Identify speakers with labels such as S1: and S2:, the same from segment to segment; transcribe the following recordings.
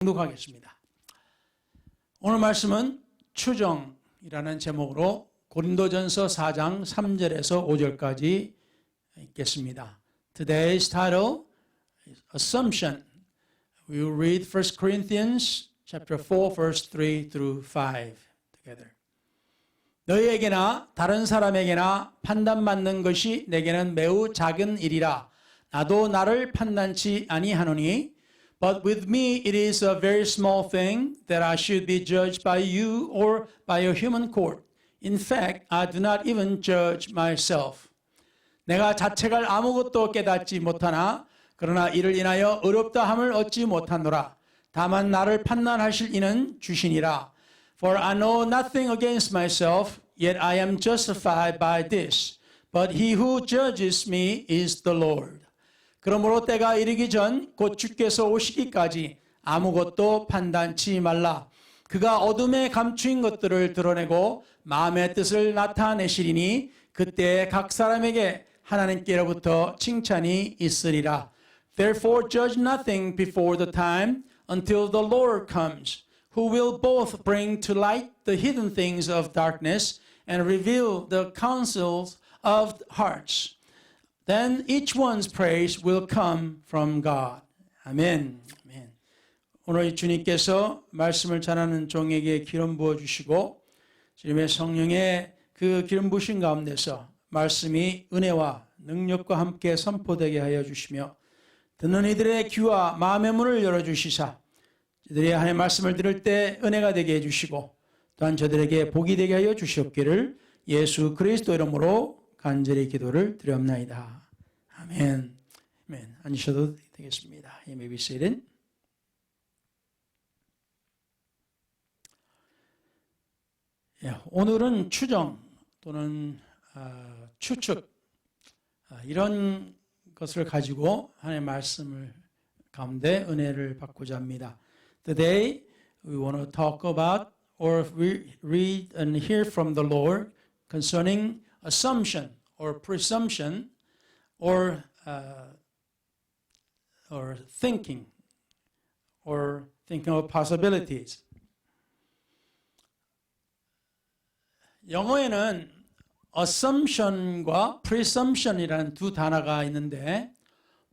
S1: 공독하겠습니다. 오늘 말씀은 추정이라는 제목으로 고린도전서 4장 3절에서 5절까지 읽겠습니다. Today's title is Assumption. We will read 1 Corinthians chapter 4 verse 3 through 5 together. 너희에게나 다른 사람에게나 판단받는 것이 내게는 매우 작은 일이라. 나도 나를 판단치 아니하노니 But with me it is a very small thing that I should be judged by you or by a human court. In fact, I do not even judge myself. 내가 자책할 아무것도 깨닫지 못하나 그러나 이를 인하여 어렵다함을 얻지 못하노라. 다만 나를 판단하실 이는 주시니라. For I know nothing against myself, yet I am justified by this. But he who judges me is the Lord. 그러므로 때가 이르기 전 곧 주께서 오시기까지 아무것도 판단치 말라. 그가 어둠에 감추인 것들을 드러내고 마음의 뜻을 나타내시리니 그때 각 사람에게 하나님께로부터 칭찬이 있으리라. Therefore judge nothing before the time until the Lord comes, who will both bring to light the hidden things of darkness and reveal the counsels of hearts. Then each one's praise will come from God. 아멘. 아멘. 오늘 주님께서 말씀을 전하는 종에게 기름 부어 주시고 주님의 성령의 그 기름 부으신 가운데서 말씀이 은혜와 능력과 함께 선포되게 하여 주시며 듣는 이들의 귀와 마음의 문을 열어 주시사 저들이 하나님의 말씀을 들을 때 은혜가 되게 해 주시고 또한 저들에게 복이 되게 하여 주시옵기를 예수 그리스도 이름으로 간절히 기도를 드렸나이다. 아멘. 아멘. 앉으셔도 되겠습니다. You may be seated. 오늘은 추정 또는 추측 이런 것을 가지고 하나님의 말씀을 가운데 은혜를 받고자 합니다. Today we want to talk about or read and hear from the Lord concerning assumption or presumption or thinking of possibilities. 영어에는 assumption과 presumption이라는 두 단어가 있는데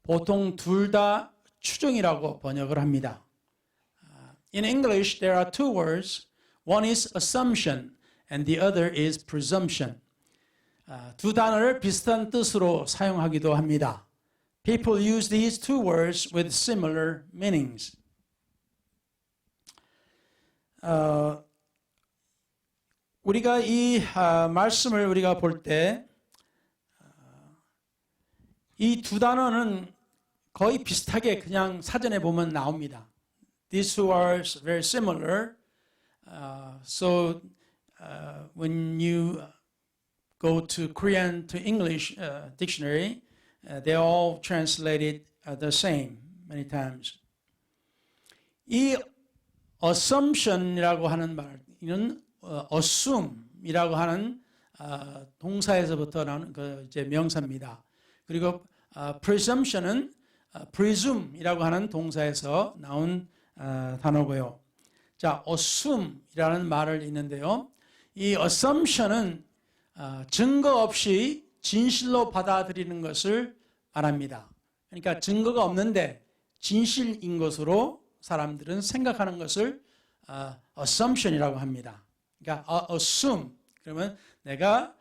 S1: 보통 둘 다 추정이라고 번역을 합니다. In English, there are two words. One is assumption and the other is presumption. 두 단어를 비슷한 뜻으로 사용하기도 합니다. People use these two words with similar meanings. 우리가 이 말씀을 우리가 볼 때 이 두 단어는 거의 비슷하게 그냥 사전에 보면 나옵니다. These two are very similar. So when you go to Korean to English dictionary, they all translated the same many times. 이 assumption이라고 하는 말은 assume이라고 하는 동사에서부터 나오는 그 이제 명사입니다. 그리고 presumption은 presume이라고 하는 동사에서 나온 단어고요. 자, assume이라는 말을 있는데요. 이 assumption은 증거 없이 진실로 받아들이는 것을 말합니다. 그러니까 증거가 없는데 진실인 것으로 사람들은 생각하는 것을 assumption이라고 합니다. 그러니까 assume 그러면 내가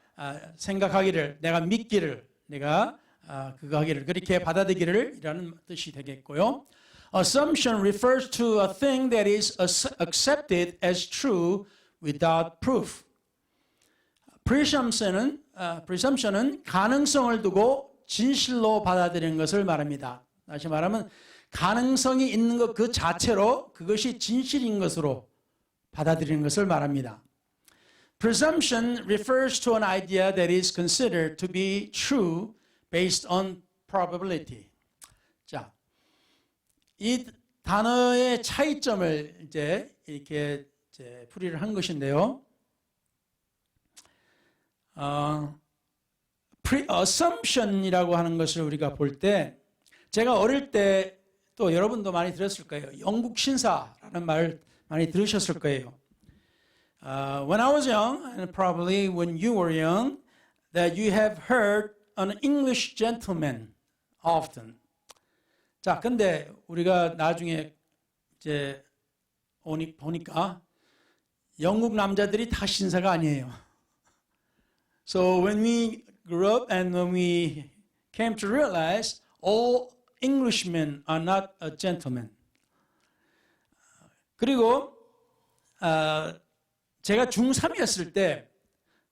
S1: 생각하기를, 내가 믿기를, 내가 그거 하기를 그렇게 받아들이기를 이라는 뜻이 되겠고요. Assumption refers to a thing that is accepted as true without proof. Presumption은 가능성을 두고 진실로 받아들이는 것을 말합니다. 다시 말하면 가능성이 있는 것 그 자체로 그것이 진실인 것으로 받아들이는 것을 말합니다. Presumption refers to an idea that is considered to be true based on probability. 자, 이 단어의 차이점을 이제 이렇게 풀이를 한 것인데요. Assumption이라고 하는 것을 우리가 볼 때 제가 어릴 때 또 여러분도 많이 들었을 거예요. 영국 신사라는 하는 말 많이 들으셨을 거예요. When I was young, and probably when you were young, that you have heard an English gentleman often. 자, 근데 우리가 나중에 이제 보니까 영국 남자들이 다 신사가 아니에요. So when we grew up and when we came to realize all Englishmen are not a gentleman. 그리고 제가 중3이었을 때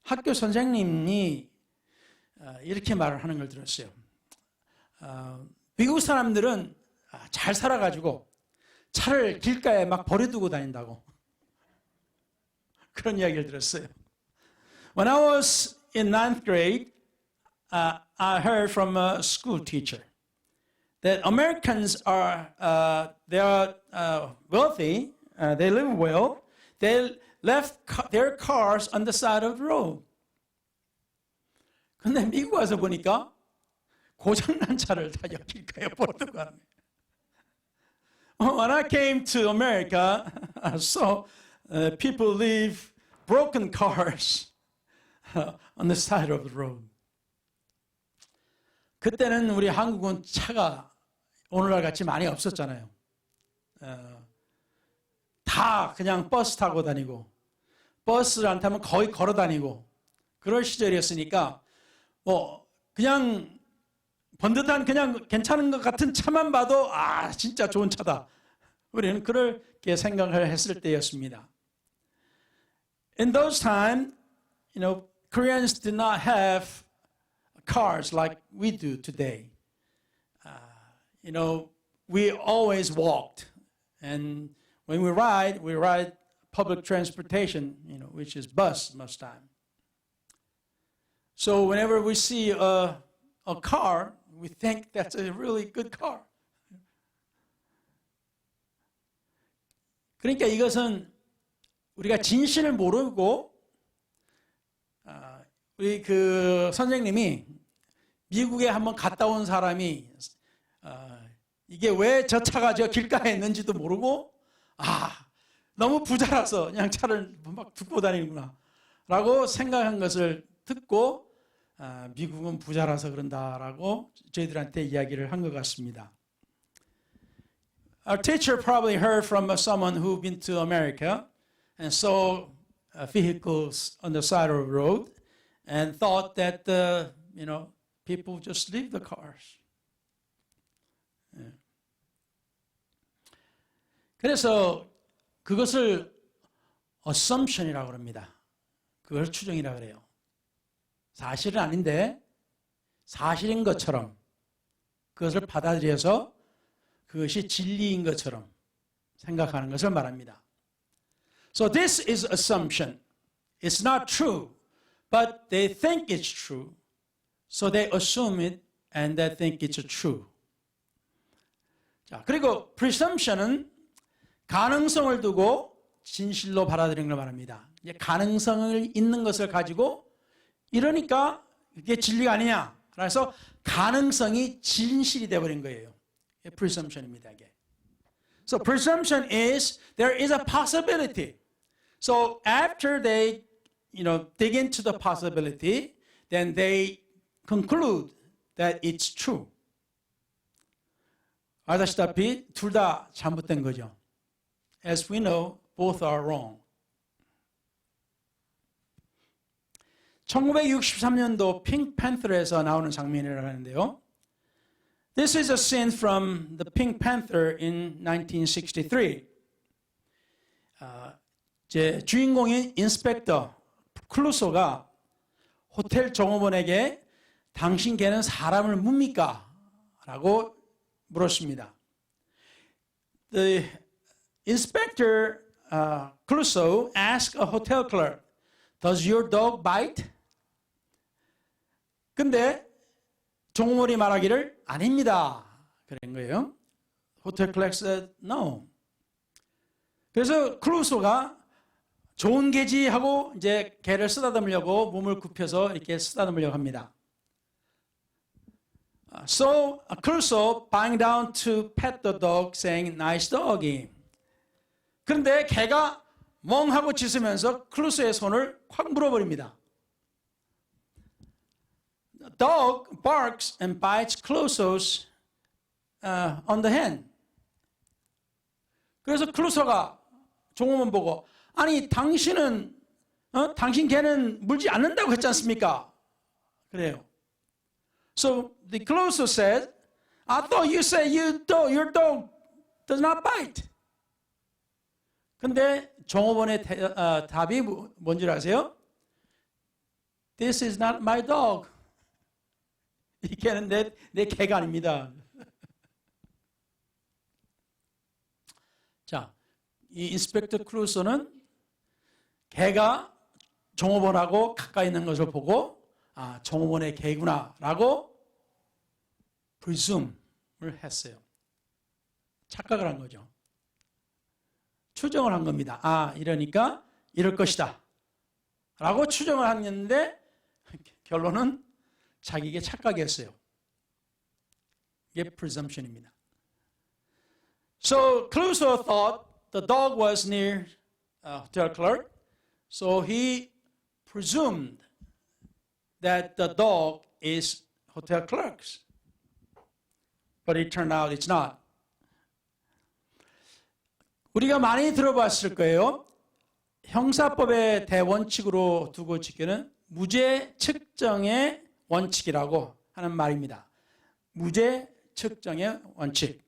S1: 학교 선생님이 이렇게 말을 하는 걸 들었어요. 미국 사람들은 잘 살아가지고 차를 길가에 막 버려두고 다닌다고. 그런 이야기를 들었어요. When I was in 9th grade, I heard from a school teacher that Americans are they are wealthy, they live well, they left their cars on the side of the road. 근데 미국 와서 보니까 고장난 차를 다 길가에 버려두고 가는 거예요. When I came to America, I saw people leave broken cars on the side of the road. 그때는 우리 한국은 차가 오늘날 같이 많이 없었잖아요. 다 그냥 버스 타고 다니고 버스를 안 타면 거의 걸어 다니고 그럴 시절이었으니까 뭐 그냥 번듯한 그냥 괜찮은 것 같은 차만 봐도 아 진짜 좋은 차다. 우리는 그렇게 생각을 했을 때였습니다. In those times, Koreans did not have cars like we do today. We always walked, and when we ride public transportation, which is bus most time. So whenever we see a car, we think that's a really good car. 그러니까 이것은 우리가 진실을 모르고 우리 그 선생님이 미국에 한번 갔다 온 사람이 이게 왜 저 차가 저 길가에 있는지도 모르고 너무 부자라서 그냥 차를 막 두고 다니는구나 라고 생각한 것을 듣고 미국은 부자라서 그런다라고 저희들한테 이야기를 한 것 같습니다. Our teacher probably heard from someone who'd been to America and saw vehicles on the side of the road and thought that people just leave the cars. 그래서 그것을 assumption이라고 합니다. 그걸 추정이라고 그래요. 사실은 아닌데 사실인 것처럼 그것을 받아들여서 그것이 진리인 것처럼 생각하는 것을 말합니다. So this is assumption. It's not true, but they think it's true. So they assume it and they think it's true. 자, 그리고 presumption은 가능성을 두고 진실로 받아들이는 걸 말합니다. 이제 가능성을 있는 것을 가지고 이러니까 이게 진리가 아니냐. 그래서 가능성이 진실이 되어버린 거예요. presumption입니다. 이게. So presumption is there is a possibility. So after they, dig into the possibility, then they conclude that it's true. 아시다시피 둘 다 잘못된 거죠. As we know, both are wrong. 1963년도 핑크 팬서에서 나오는 장면이라고 하는데요. This is a scene from the Pink Panther in 1963. 제 주인공인 인스펙터 클루소가 호텔 종업원에게 당신 개는 사람을 묻니까? 라고 물었습니다. The inspector Clouseau asked a hotel clerk, "Does your dog bite?" 근데 종업원이 말하기를 아닙니다. 그런 거예요. 호텔 클렉 said no. 그래서 클루소가 좋은 개지 하고 이제 개를 쓰다듬으려고 몸을 굽혀서 이렇게 쓰다듬으려고 합니다. So Clouseau bowing down to pet the dog, saying, "Nice doggy." 그런데 개가 멍하고 짖으면서 클루소의 손을 확 물어버립니다. The dog barks and bites Clouseau's on the hand. 그래서 클루소가 종업원 보고 아니 당신은 당신 개는 물지 않는다고 했지 않습니까? 그래요. So the Clouseau said, I thought you said your dog does not bite. 근데 종업원의 답이 뭔지 아세요? This is not my dog. 이 개는 내 개가 아닙니다. 자, 이 인스펙터 클루소는 개가 종업원하고 가까이 있는 것을 보고 아, 종업원의 개구나라고 presume을 했어요. 착각을 한 거죠. 추정을 한 겁니다. 아, 이러니까 이럴 것이다. 라고 추정을 했는데 결론은 자기에게 착각이었어요. 이게 presumption입니다. So Clouseau thought the dog was near hotel clerk, so he presumed that the dog is hotel clerk's. But it turned out it's not. 우리가 많이 들어봤을 거예요. 형사법의 대원칙으로 두고 지키는 무죄 측정의 원칙이라고 하는 말입니다. 무죄 측정의 원칙.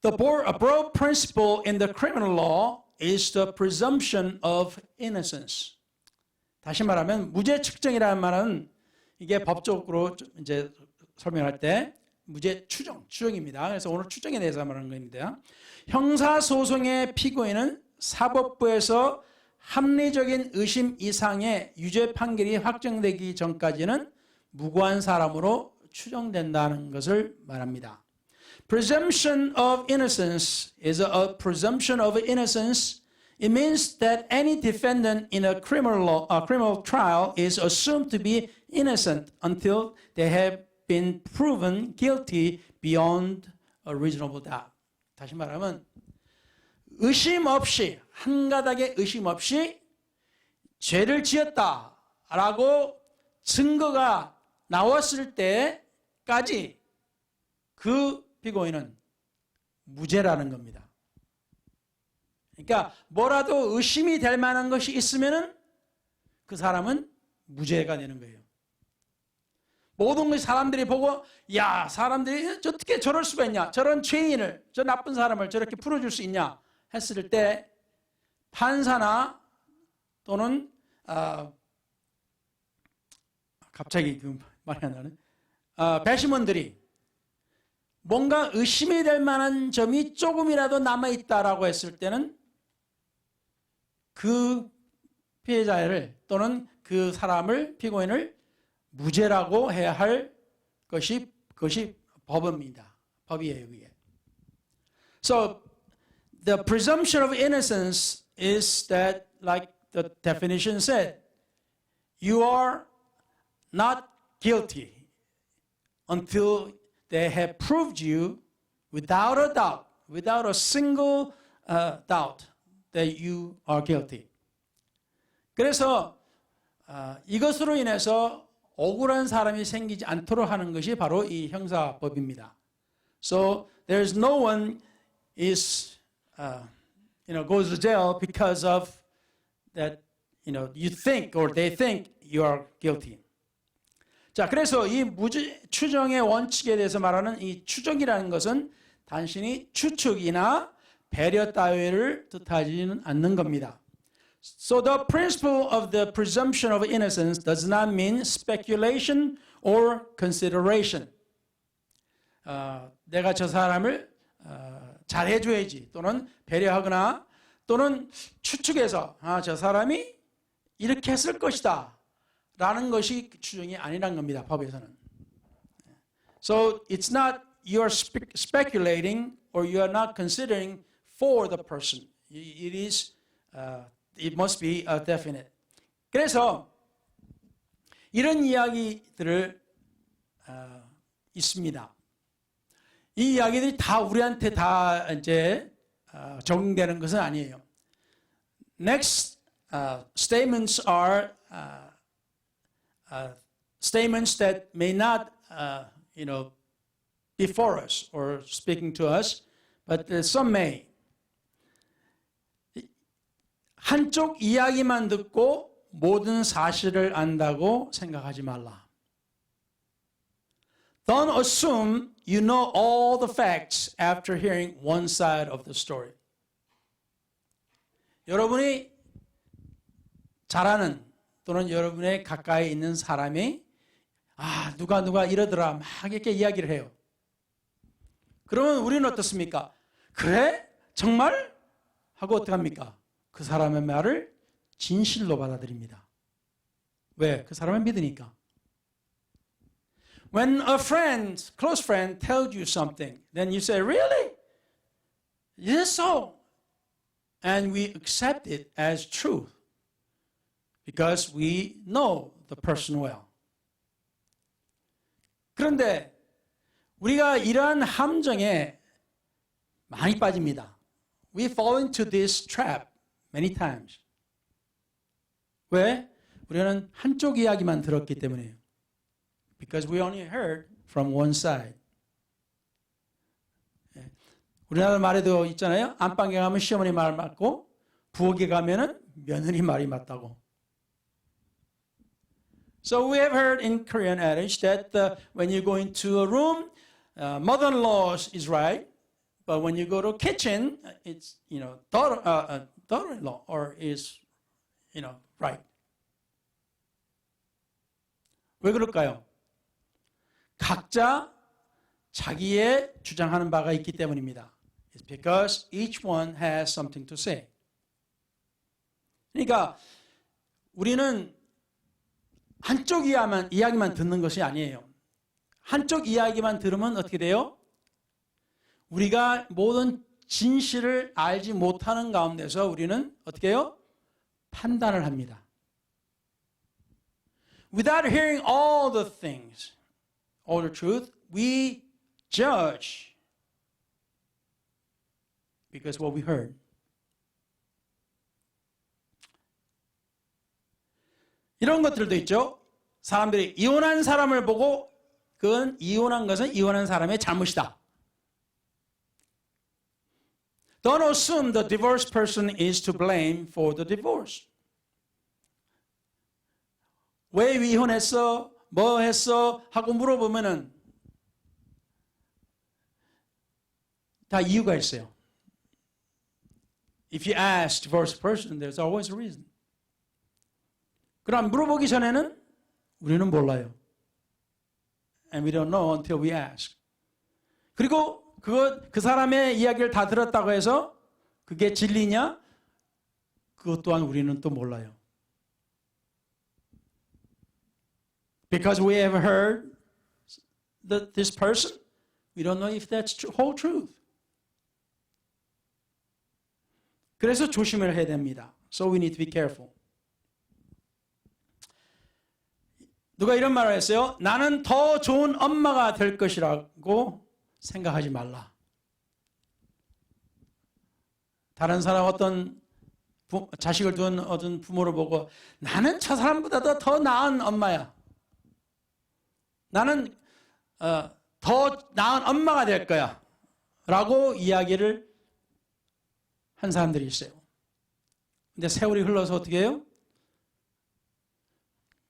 S1: A broad principle in the criminal law is the presumption of innocence. 다시 말하면 무죄 측정이라는 말은 이게 법적으로 이제 설명할 때 무죄 추정입니다. 그래서 오늘 추정에 대해서 말하는 겁니다. 형사소송의 피고인은 사법부에서 합리적인 의심 이상의 유죄 판결이 확정되기 전까지는 무고한 사람으로 추정된다는 것을 말합니다. Presumption of innocence is a presumption of innocence. It means that any defendant in a criminal trial is assumed to be innocent until they have been proven guilty beyond a reasonable doubt. 다시 말하면 의심 없이 한 가닥의 의심 없이 죄를 지었다라고 증거가 나왔을 때까지 그 피고인은 무죄라는 겁니다. 그러니까 뭐라도 의심이 될 만한 것이 있으면은 그 사람은 무죄가 되는 거예요. 모든 것이 사람들이 보고 야 사람들이 어떻게 저럴 수가 있냐, 저런 죄인을, 저 나쁜 사람을 저렇게 풀어줄 수 있냐 했을 때 판사나 또는 갑자기 그 말이 안 나네. 배심원들이 뭔가 의심이 될 만한 점이 조금이라도 남아있다라고 했을 때는 그 피해자를 또는 그 사람을, 피고인을 무죄라고 해야 할 그것이 법입니다. 법이에요, 그게. So the presumption of innocence is that, like the definition said, you are not guilty until they have proved you without a doubt, without a single doubt that you are guilty. 그래서 이것으로 인해서 억울한 사람이 생기지 않도록 하는 것이 바로 이 형사법입니다. So there's no one is goes to jail because of that you think or they think you are guilty. 자, 그래서 이 무죄 추정의 원칙에 대해서 말하는 이 추정이라는 것은 단순히 추측이나 배려 따위를 뜻하지는 않는 겁니다. So the principle of the presumption of innocence does not mean speculation or consideration. 내가 저 사람을 잘해줘야지 또는 배려하거나 또는 추측해서 저 사람이 이렇게 했을 것이다 라는 것이 추정이 아니란 겁니다. 법에서는. So it's not you're speculating or you are not considering for the person. It must be definite. 그래서 이런 이야기들을 있습니다. 이 이야기들이 다 우리한테 다 이제 적용되는 것은 아니에요. Next statements are statements that may not, be for us or speaking to us, but some may. 한쪽 이야기만 듣고 모든 사실을 안다고 생각하지 말라. Don't assume you know all the facts after hearing one side of the story. 여러분이 잘 아는 또는 여러분의 가까이 있는 사람이 누가 이러더라 막 이렇게 이야기를 해요. 그러면 우리는 어떻습니까? 그래? 정말? 하고 어떻게 합니까? 그 사람의 말을 진실로 받아들입니다. 왜? 그 사람을 믿으니까. When a friend, close friend, tells you something, then you say, really? Yes, so. And we accept it as truth because we know the person well. 그런데 우리가 이러한 함정에 많이 빠집니다. We fall into this trap many times. 왜? 우리는 한쪽 이야기만 들었기 때문에요. Because we only heard from one side. 우리나라 말에도 있잖아요. 안방에 가면 시어머니 말 맞고 부엌에 가면은 며느리 말이 맞다고. So we have heard in Korean adage that when you go into a room, mother-in-law is right, but when you go to kitchen, it's daughter-in-law or is right. 왜 그럴까요? 각자 자기의 주장하는 바가 있기 때문입니다. It's because each one has something to say. 그러니까 우리는 한쪽 이야기만 듣는 것이 아니에요. 한쪽 이야기만 들으면 어떻게 돼요? 우리가 모든 진실을 알지 못하는 가운데서 우리는 어떻게 해요? 판단을 합니다. Without hearing all the things, all the truth, we judge because what we heard. 이런 것들도 있죠. 사람들이 이혼한 사람을 보고 그건 이혼한 것은 이혼한 사람의 잘못이다. Don't assume the divorced person is to blame for the divorce. 왜 이혼했어? 뭐 했어? 하고 물어보면은 다 이유가 있어요. If you ask divorced person, there's always a reason. 그럼 물어보기 전에는 우리는 몰라요. And we don't know until we ask. 그리고 그 사람의 이야기를 다 들었다고 해서 그게 진리냐? 그것 또한 우리는 또 몰라요. Because we have heard this person, we don't know if that's whole truth. 그래서 조심을 해야 됩니다. So we need to be careful. 누가 이런 말을 했어요. 나는 더 좋은 엄마가 될 것이라고 생각하지 말라. 다른 사람 어떤 자식을 둔 어떤 부모를 보고 나는 저 사람보다도 더 나은 엄마야. 나는 더 나은 엄마가 될 거야. 라고 이야기를 한 사람들이 있어요. 근데 세월이 흘러서 어떻게 해요?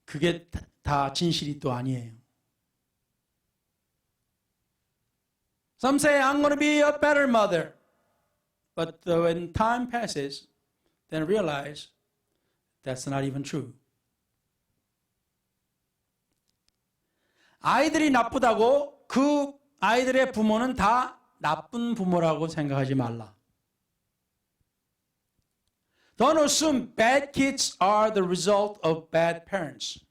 S1: 그게 다 진실이 또 아니에요. Some say, I'm going to be a better mother. But when time passes, then realize that's not even true. 아이들이 나쁘다고 그 아이들의 부모는 다 나쁜 부모라고 생각하지 말라. Don't assume bad kids are the result of bad parents.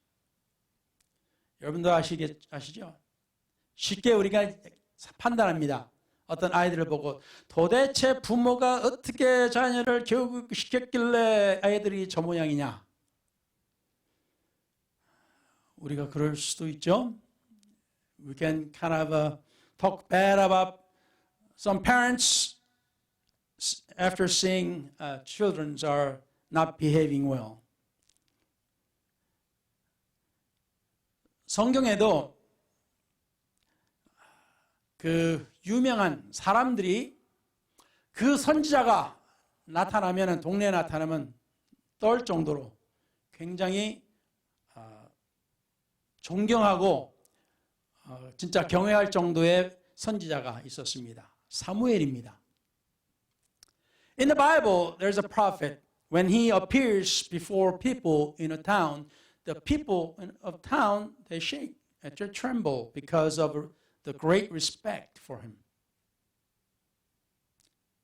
S1: 여러분도 아시죠? 쉽게 우리가 판단합니다. 어떤 아이들을 보고 도대체 부모가 어떻게 자녀를 교육시켰길래 아이들이 저 모양이냐. 우리가 그럴 수도 있죠. We can kind of talk bad about some parents after seeing children are not behaving well. 성경에도 그 유명한 사람들이 그 선지자가 나타나면 동네에 나타나면 떨 정도로 굉장히 존경하고 진짜 경외할 정도의 선지자가 있었습니다. 사무엘입니다. In the Bible, there's a prophet. When he appears before people in a town, the people of town, they shake, they tremble because of the great respect for him.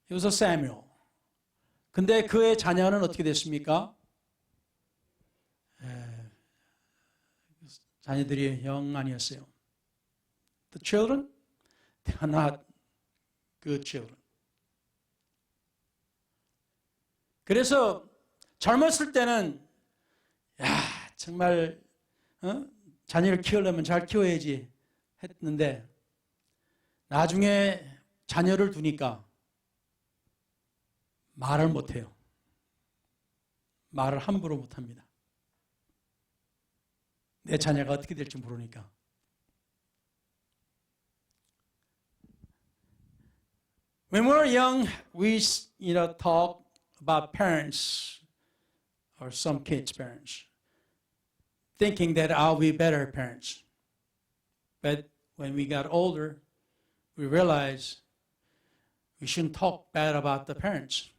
S1: He was a Samuel. 근데 그의 자녀는 어떻게 됐습니까? 자녀들이 영 아니었어요. The children, they are not good children. 그래서 젊었을 때는 정말 자녀를 키우려면 잘 키워야지 했는데 나중에 자녀를 두니까 말을 못해요. 말을 함부로 못합니다. 내 자녀가 어떻게 될지 모르니까. When we were young, we talk about parents or some kids' parents, thinking that I'll be better parents. But when we got older, we realized we shouldn't talk bad about the parents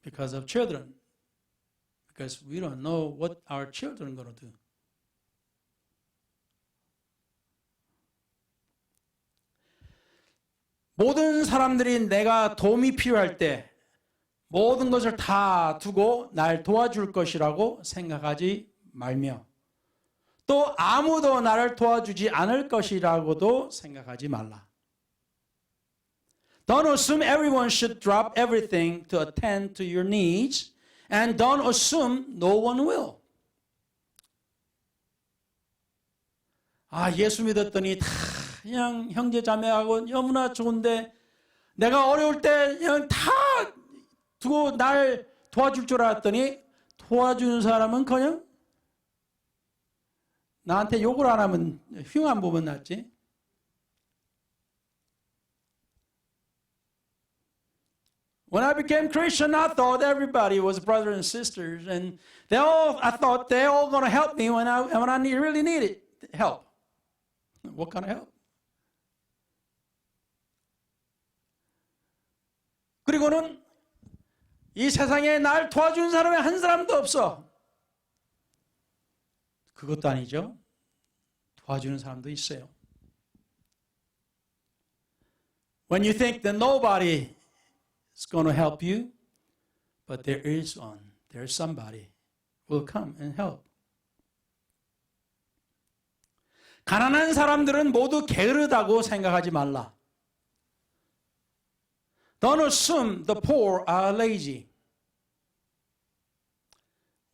S1: because of children, because we don't know what our children are going to do. 모든 사람들이 내가 도움이 필요할 때 모든 것을 다 두고 날 도와줄 것이라고 생각하지 말며 또 아무도 나를 도와주지 않을 것이라고도 생각하지 말라. Don't assume everyone should drop everything to attend to your needs, and don't assume no one will. 예수 믿었더니 다 그냥 형제 자매하고 너무나 좋은데 내가 어려울 때 그냥 다 두고 날 도와줄 줄 알았더니 도와주는 사람은 나한테 욕을 안 하면 흉 안 보면 낫지. When I became Christian, I thought everybody was brothers and sisters, and I thought they all going to help me when I really needed help. What kind of help? 그리고는 이 세상에 날 도와주는 사람이 한 사람도 없어. 그것도 아니죠. 도와주는 사람도 있어요. When you think that nobody is going to help you, but there is one. There's somebody who will come and help. 가난한 사람들은 모두 게으르다고 생각하지 말라. Don't assume the poor are lazy.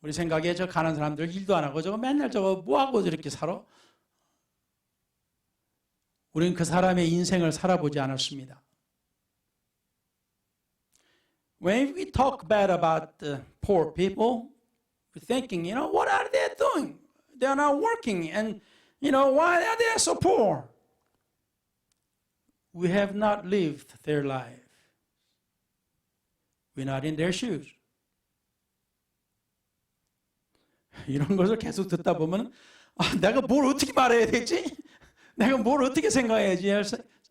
S1: 우리 생각에 저 가난한 사람들 일도 안 하고 저거 맨날 저거 뭐하고 저렇게 살아? 우리는 그 사람의 인생을 살아보지 않았습니다. When we talk bad about the poor people, we're thinking, what are they doing? They're not working, and why are they so poor? We have not lived their life. We're not in their shoes. 이런 것을 계속 듣다 보면 내가 뭘 어떻게 말해야 되지? 내가 뭘 어떻게 생각해야지?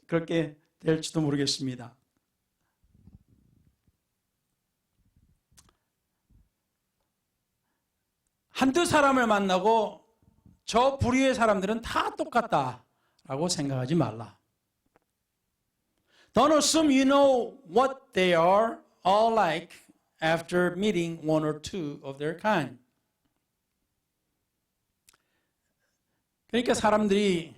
S1: 그렇게 될지도 모르겠습니다. 한두 사람을 만나고 저 부류의 사람들은 다 똑같다라고 생각하지 말라. Don't assume you know what they are all like after meeting one or two of their kind. 그러니까 사람들이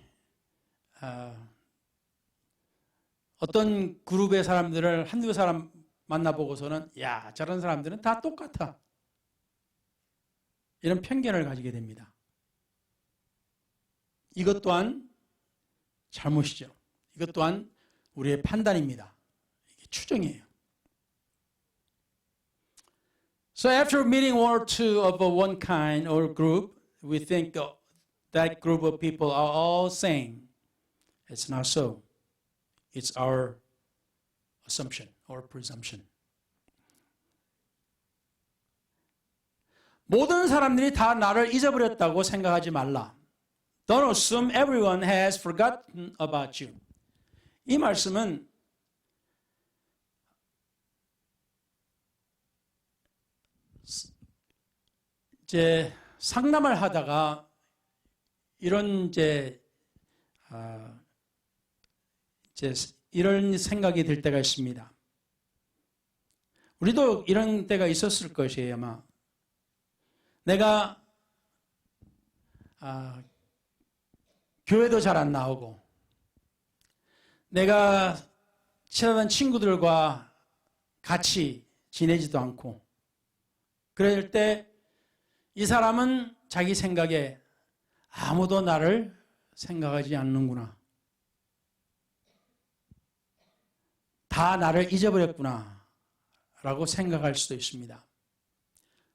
S1: 어떤 그룹의 사람들을 한두 사람 만나보고서는 저런 사람들은 다 똑같아. 이런 편견을 가지게 됩니다. 이것 또한 잘못이죠. 이것 또한 우리의 판단입니다. 이게 추정이에요. So after meeting one or two of one kind or group, we think that group of people are all same. It's not so. It's our assumption or presumption. 모든 사람들이 다 나를 잊어버렸다고 생각하지 말라. Don't assume everyone has forgotten about you. 이 말씀은 이제 상담을 하다가 이런 이제 이런 생각이 들 때가 있습니다. 우리도 이런 때가 있었을 것이에요, 아마. 내가 교회도 잘 안 나오고 내가 친하던 친구들과 같이 지내지도 않고 그럴 때 이 사람은 자기 생각에 아무도 나를 생각하지 않는구나. 다 나를 잊어버렸구나 라고 생각할 수도 있습니다.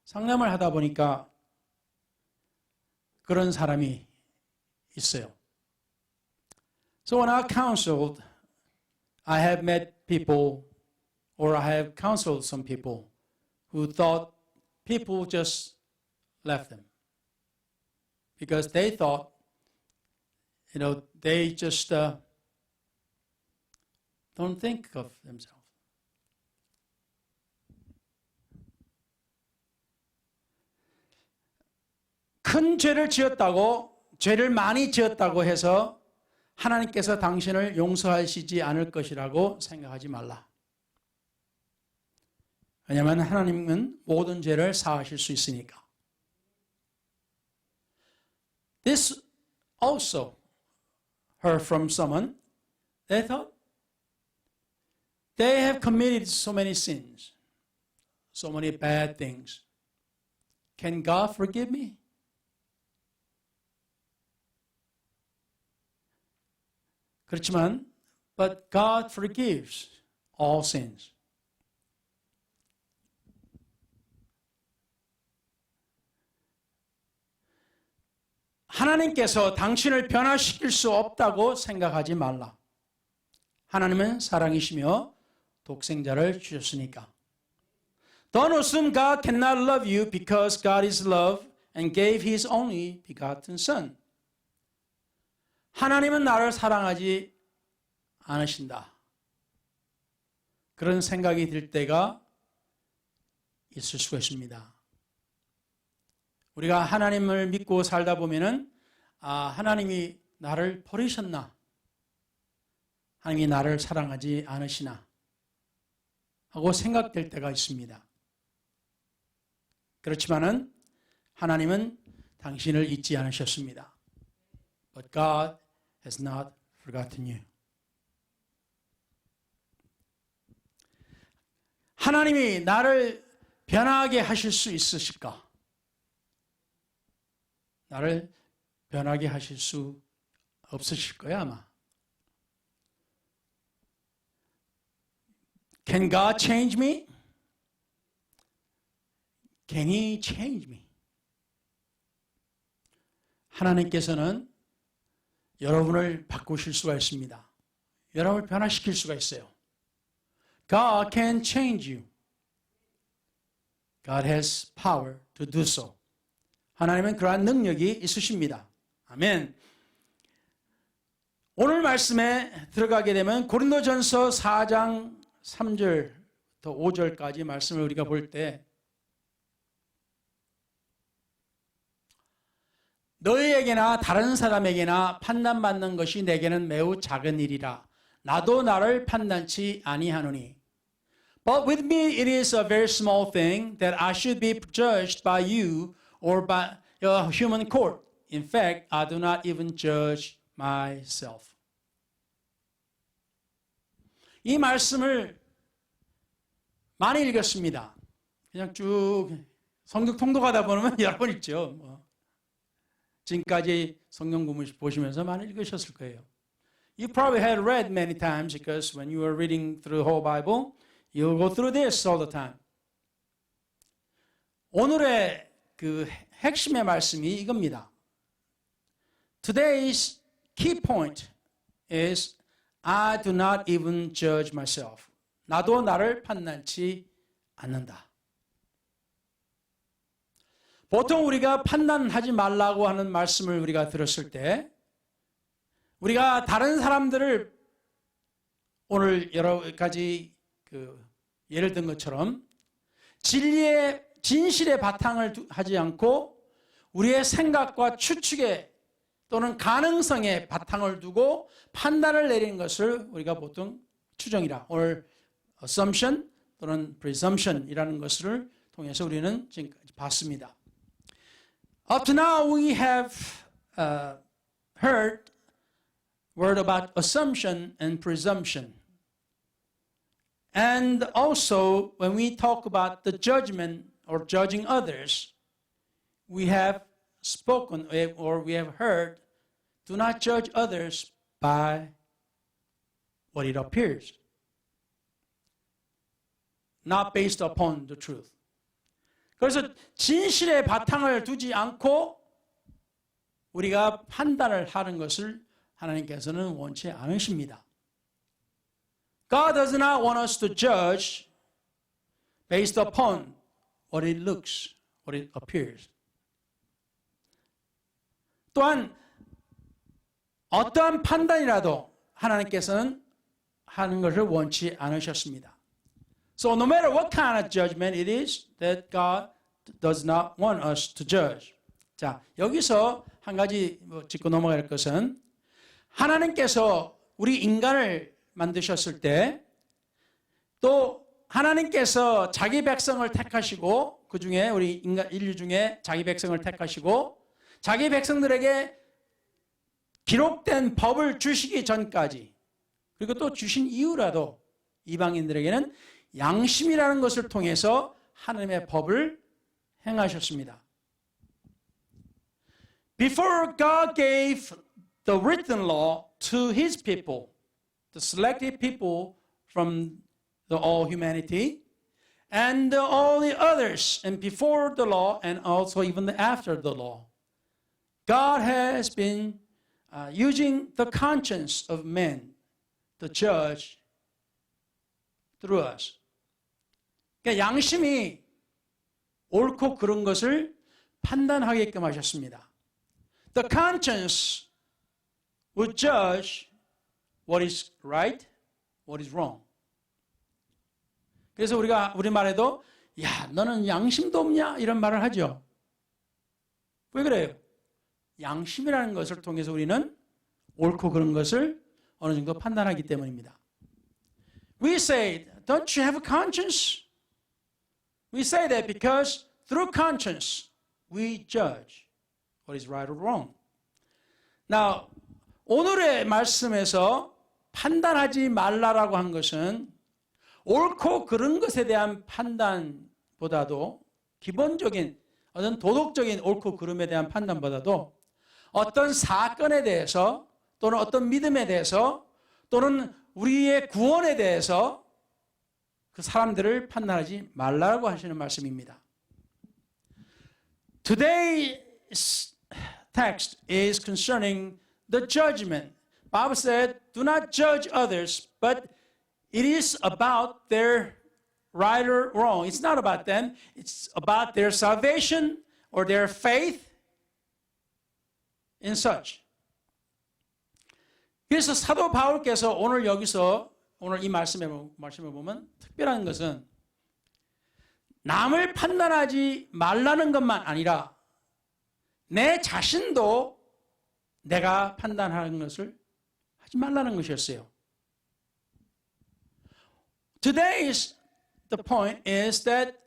S1: 상담을 하다 보니까 그런 사람이 있어요. So when I counseled, I have met people or I have counseled some people who thought people just left them because they thought, they just don't think of themselves. 큰 죄를 지었다고, 죄를 많이 지었다고 해서 하나님께서 당신을 용서하시지 않을 것이라고 생각하지 말라. 왜냐하면 하나님은 모든 죄를 사하실 수 있으니까. This also heard from someone. They thought they have committed so many sins, so many bad things. Can God forgive me? 그렇지만, but God forgives all sins. 하나님께서 당신을 변화시킬 수 없다고 생각하지 말라. 하나님은 사랑이시며 독생자를 주셨으니까. Don't assume God cannot love you because God is love and gave His only begotten Son. 하나님은 나를 사랑하지 않으신다. 그런 생각이 들 때가 있을 수가 있습니다. 우리가 하나님을 믿고 살다 보면은 하나님이 나를 버리셨나? 하나님이 나를 사랑하지 않으시나? 하고 생각될 때가 있습니다. 그렇지만은 하나님은 당신을 잊지 않으셨습니다. But God has not forgotten you. 하나님이 나를 변하게 하실 수 있으실까? 나를 변하게 하실 수 없으실 거야, 아마. Can God change me? Can He change me? 하나님께서는 여러분을 바꾸실 수가 있습니다. 여러분을 변화시킬 수가 있어요. God can change you. God has power to do so. 하나님은 그러한 능력이 있으십니다. 아멘. 오늘 말씀에 들어가게 되면 고린도전서 4장 3절부터 5절까지 말씀을 우리가 볼 때 너희에게나 다른 사람에게나 판단받는 것이 내게는 매우 작은 일이라. 나도 나를 판단치 아니하노니. But with me it is a very small thing that I should be judged by you or by a human court. In fact, I do not even judge myself. 이 말씀을 많이 읽었습니다. 그냥 쭉 성경 통독하다 보면 여러 번 읽죠. 지금까지 성경 보시면서 많이 읽으셨을 거예요. You probably had read many times because when you were reading through the whole Bible, you go through this all the time. 오늘의 그 핵심의 말씀이 이겁니다. Today's key point is I do not even judge myself. 나도 나를 판단치 않는다. 보통 우리가 판단하지 말라고 하는 말씀을 우리가 들었을 때 우리가 다른 사람들을 오늘 여러 가지 예를 든 것처럼 진실의 바탕을 하지 않고 우리의 생각과 추측에 또는 가능성에 바탕을 두고 판단을 내리는 것을 우리가 보통 추정이라 오늘 assumption 또는 presumption이라는 것을 통해서 우리는 지금까지 봤습니다. Up to now we have heard word about assumption and presumption. And also when we talk about the judgment or judging others, we have spoken or we have heard, do not judge others by what it appears, not based upon the truth. 그래서 진실의 바탕을 두지 않고 우리가 판단을 하는 것을 하나님께서는 원치 않으십니다. God does not want us to judge based upon what it looks, what it appears. 또한 어떠한 판단이라도 하나님께서는 하는 것을 원치 않으셨습니다. So no matter what kind of judgment it is, that God does not want us to judge. 자, 여기서 한 가지 짚고 넘어갈 것은 하나님께서 우리 인간을 만드셨을 때 또 하나님께서 자기 백성을 택하시고 그 중에 우리 인류 중에 자기 백성을 택하시고 자기 백성들에게 기록된 법을 주시기 전까지 그리고 또 주신 이후라도 이방인들에게는 양심이라는 것을 통해서 하나님의 법을 행하셨습니다. Before God gave the written law to His people, the selected people from all humanity, and all the others, and before the law, and also even after the law, God has been using the conscience of men to judge through us. 그러니까 양심이 옳고 그른 것을 판단하게끔 하셨습니다. The conscience will judge what is right, what is wrong. 그래서 우리가 우리말에도 야, 너는 양심도 없냐? 이런 말을 하죠. 왜 그래요? 양심이라는 것을 통해서 우리는 옳고 그른 것을 어느 정도 판단하기 때문입니다. We say, don't you have a conscience? We say that because through conscience we judge what is right or wrong. Now, 오늘의 말씀에서 판단하지 말라라고 한 것은 옳고 그른 것에 대한 판단보다도 기본적인 어떤 도덕적인 옳고 그름에 대한 판단보다도 어떤 사건에 대해서 또는 어떤 믿음에 대해서 또는 우리의 구원에 대해서 그 사람들을 판단하지 말라고 하시는 말씀입니다. Today's text is concerning the judgment. Bible said, do not judge others, but it is about their right or wrong. It's not about them. It's about their salvation or their faith in such. 그래서 사도 바울께서 오늘 여기서 오늘 이 말씀에 보면 특별한 것은 남을 판단하지 말라는 것만 아니라 내 자신도 내가 판단하는 것을 하지 말라는 것이었어요. Today's the point is that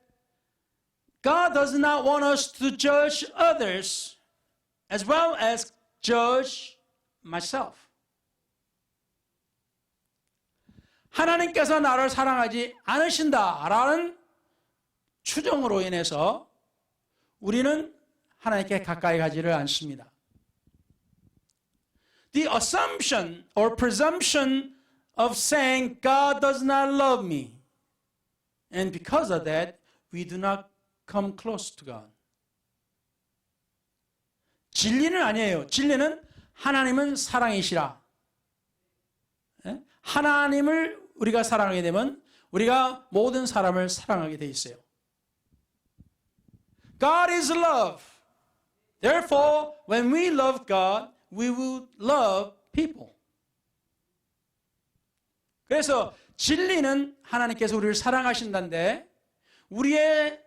S1: God does not want us to judge others as well as judge myself. 하나님께서 나를 사랑하지 않으신다라는 추정으로 인해서 우리는 하나님께 가까이 가지를 않습니다. The assumption or presumption of saying God does not love me, and because of that, we do not come close to God. 진리는 아니에요. 진리는 하나님은 사랑이시라. 하나님을 우리가 사랑하게 되면 우리가 모든 사람을 사랑하게 돼 있어요. God is love. Therefore, when we love God, we will love people. 그래서 진리는 하나님께서 우리를 사랑하신다는데 우리의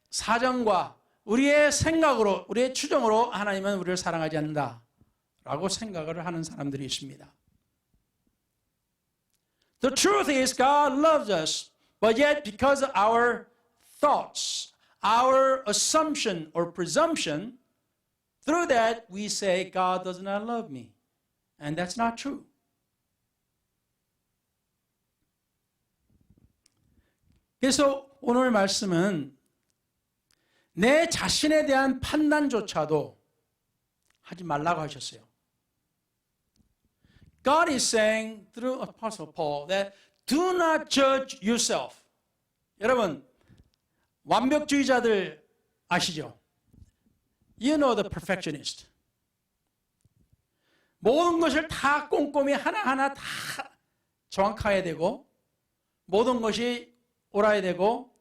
S1: 사정과 우리의 생각으로, 우리의 추정으로 하나님은 우리를 사랑하지 않는다라고 생각을 하는 사람들이 있습니다. The truth is God loves us, but yet because of our thoughts, our assumption or presumption, through that we say God does not love me. And that's not true. 그래서 오늘 말씀은 내 자신에 대한 판단조차도 하지 말라고 하셨어요. God is saying through Apostle Paul that do not judge yourself. 여러분, 완벽주의자들 아시죠? You know the perfectionist. 모든 것을 다 꼼꼼히 하나하나 다 정확해야 되고 모든 것이 옳아야 되고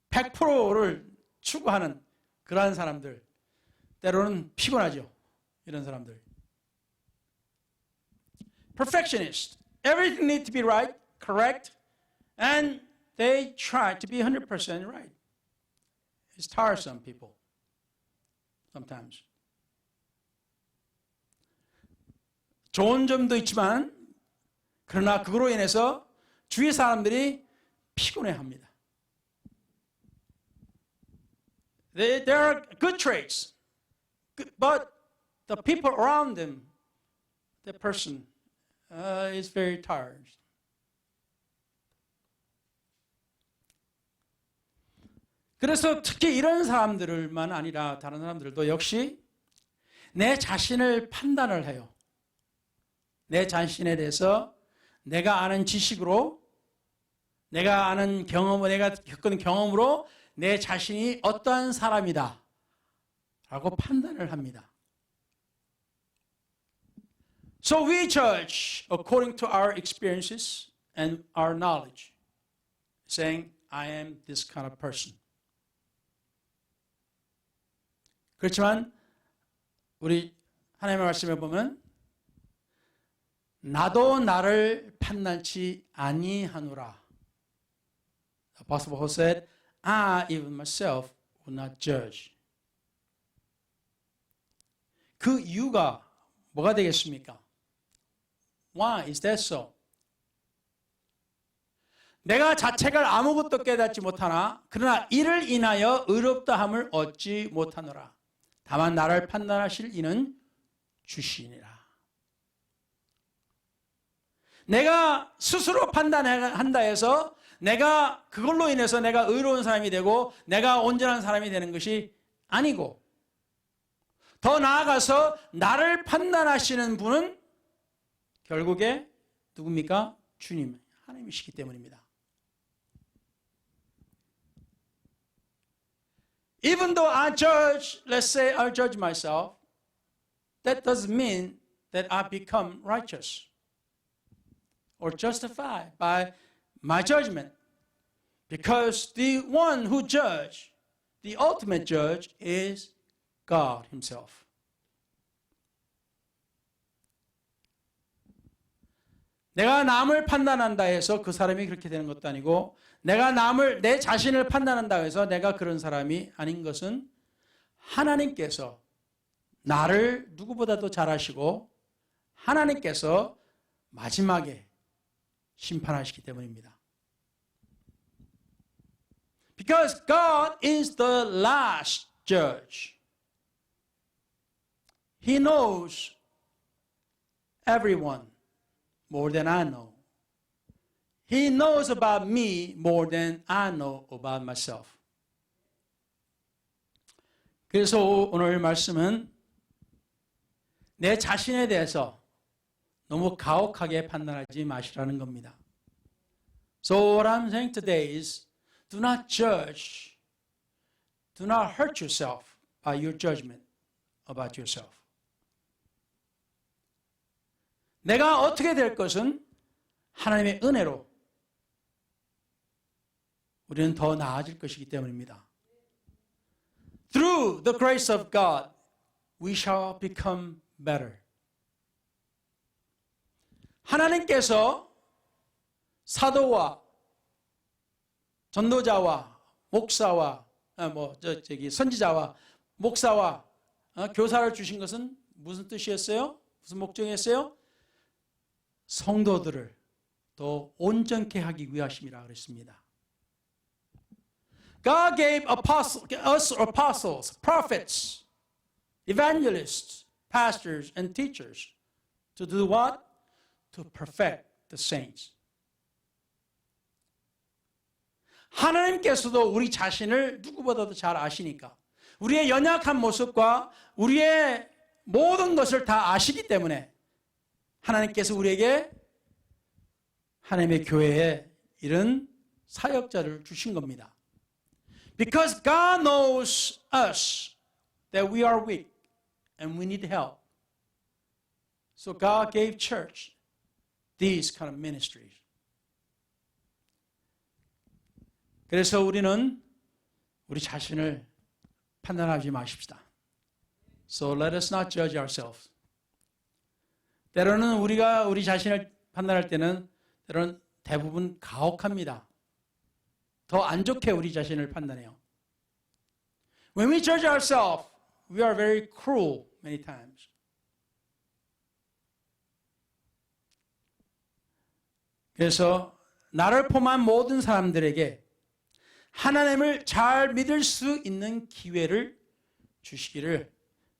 S1: 100%를 추구하는 그러한 사람들 때로는 피곤하죠. 이런 사람들. Perfectionist. Everything needs to be right, correct, and they try to be 100% right. It's tiresome, people. Sometimes. 좋은 점도 있지만 그러나 그거로 인해서 주위 사람들이 피곤해합니다. There are good traits, but the people around them, the person, is very tired. 그래서 특히 이런 사람들만 아니라 다른 사람들도 역시 내 자신을 판단을 해요. 내 자신에 대해서 내가 아는 지식으로, 내가 아는 경험, 내가 겪은 경험으로 내 자신이 어떠한 사람이다 라고 판단을 합니다. So we judge according to our experiences and our knowledge, saying, I am this kind of person. 그렇지만 우리 하나님의 말씀에 보면 나도 나를 판단치 아니하노라. Apostle Paul said, I even myself will not judge. 그 이유가 뭐가 되겠습니까? Why is that so? 내가 자체가 아무것도 깨닫지 못하나 그러나 이를 인하여 의롭다함을 얻지 못하노라. 다만 나를 판단하실 이는 주시니라. 내가 스스로 판단한다 해서 내가 그걸로 인해서 내가 의로운 사람이 되고 내가 온전한 사람이 되는 것이 아니고 더 나아가서 나를 판단하시는 분은 결국에 누굽니까? 주님, 하나님이시기 때문입니다. Even though I judge, let's say I judge myself, that doesn't mean that I become righteous or justified by my judgment. Because the one who judges, the ultimate judge, is God Himself. 내가 남을 판단한다 해서 그 사람이 그렇게 되는 것도 아니고 내가 내 자신을 판단한다 해서 내가 그런 사람이 아닌 것은 하나님께서 나를 누구보다도 잘 아시고 하나님께서 마지막에 심판하시기 때문입니다. Because God is the last judge. He knows everyone more than I know. He knows about me more than I know about myself. 그래서 오늘 말씀은 내 자신에 대해서 너무 가혹하게 판단하지 마시라는 겁니다. So what I'm saying today is do not judge Do not hurt yourself by your judgment about yourself. 내가 어떻게 될 것은 하나님의 은혜로 우리는 더 나아질 것이기 때문입니다. Through the grace of God, we shall become better. 하나님께서 사도와 전도자와 목사와 선지자와 목사와 교사를 주신 것은 무슨 뜻이었어요? 무슨 목적이었어요? 성도들을 더 온전케 하기 위하심이라 그랬습니다. God gave us apostles, prophets, evangelists, pastors, and teachers to do what? To perfect the saints. 하나님께서도 우리 자신을 누구보다도 잘 아시니까 우리의 연약한 모습과 우리의 모든 것을 다 아시기 때문에 하나님께서 우리에게 하나님의 교회에 이런 사역자를 주신 겁니다. Because God knows us that we are weak and we need help. So God gave church these kind of ministries. 그래서 우리는 우리 자신을 판단하지 마십시다. So let us not judge ourselves. 때로는 우리가 우리 자신을 판단할 때는 때로는 대부분 가혹합니다. 더 안 좋게 우리 자신을 판단해요. When we judge ourselves, we are very cruel many times. 그래서 나를 포함한 모든 사람들에게 하나님을 잘 믿을 수 있는 기회를 주시기를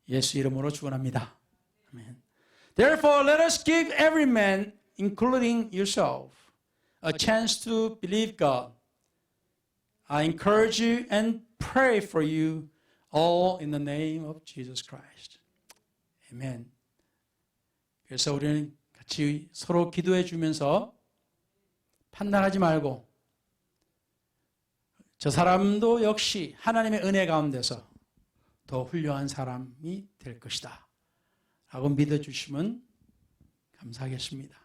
S1: 예수 이름으로 축원합니다. 아멘. Therefore, let us give every man, including yourself, a chance to believe God. I encourage you and pray for you all in the name of Jesus Christ. 아멘. 그래서 우리는 같이 서로 기도해 주면서 판단하지 말고 저 사람도 역시 하나님의 은혜 가운데서 더 훌륭한 사람이 될 것이다 라고 믿어주시면 감사하겠습니다.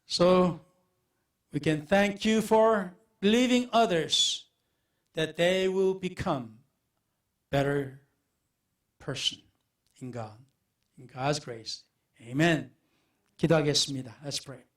S1: So we can thank you for believing others that they will become better person in God, in God's grace. Amen. 기도하겠습니다. Let's pray.